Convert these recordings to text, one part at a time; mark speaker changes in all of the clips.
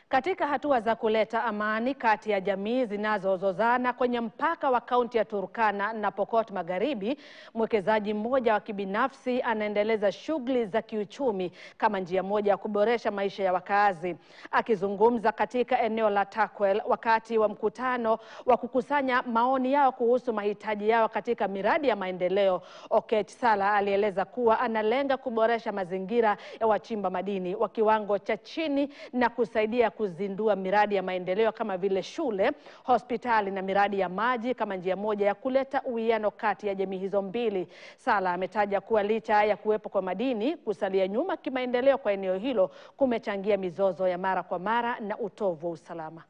Speaker 1: Katika hatua za kuleta amani kati ya jamii zinazozozana kwenye mpaka wa kaunti ya Turkana na Pokot Magharibi, mwekezaji mmoja wa kibinafsi anaendeleza shughuli za kiuchumi kama njia moja ya kuboresha maisha ya wakazi. Akizungumza katika eneo la Takwel wakati wa mkutano wa kukusanya maoni yao kuhusu mahitaji yao katika miradi ya maendeleo, Okech Sala alieleza kuwa analenga kuboresha mazingira ya wachimba madini wa kiwango cha chini na kusaidia kuzindua miradi ya maendeleo kama vile shule, hospitali na miradi ya maji kama njia moja ya kuleta uwiano kati ya jamii hizo mbili. Sala ametaja kuwa licha ya kuwepo kwa madini, kusalia nyuma kimaendeleo kwa eneo hilo kumechangia mizozo ya mara kwa mara na utovu wa usalama.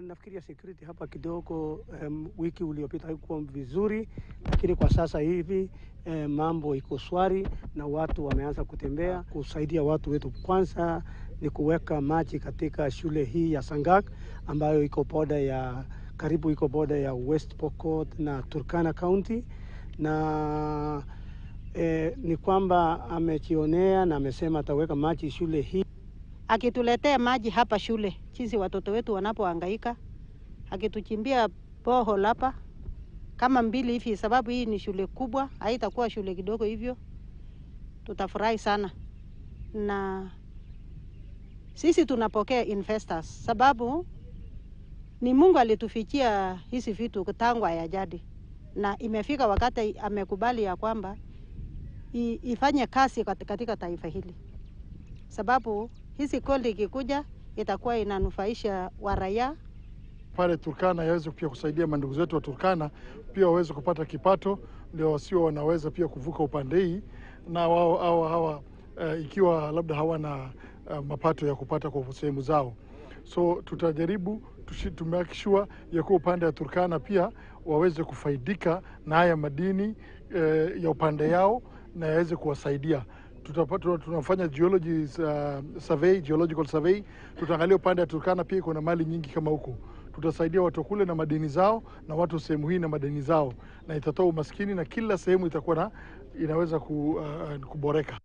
Speaker 2: Nafikiria security hapa kidogo wiki uliopita haikuwa vizuri, lakini kwa sasa hivi mambo iko shwari na watu wameanza kutembea. Kusaidia watu wetu kwanza ni kuweka maji katika shule hii ya Sangak ambayo iko boda ya West Pokot na Turkana County, na ni kwamba amechionea na amesema ataweka maji shule hii.
Speaker 3: Akituletea maji hapa shule, jinsi watoto wetu wanapohangaika, akituchimbia boho hapa kama 2 hivi, sababu hii ni shule kubwa, haitakuwa shule kidogo hivyo, tutafurahi sana. Na sisi tunapokea investors, sababu ni Mungu alitufichia hizi vitu tangu ya jadi, na imefika wakati amekubali ya kwamba ifanye kazi katika taifa hili, sababu hizi kodi ikikuja itakuwa inanufaisha waraia
Speaker 4: pale Turkana, yaweze pia kusaidia mandugu zetu wa Turkana pia waweze kupata kipato, ndio wasio wanaweza pia kuvuka upande hii, na wao ikiwa labda hawana mapato ya kupata kwa sehemu zao. So tutajaribu tumehakikisha ya kuwa upande wa Turkana pia waweze kufaidika na haya madini ya upande yao na yaweze kuwasaidia. Tunafanya geological survey. Tutaangalia upande wa Turkana pia kuna mali nyingi kama huko. Tutasaidia watu kule na madini zao na watu sehemu hii na madini zao, na itatoa umaskini na kila sehemu itakuwa inaweza kuboreka.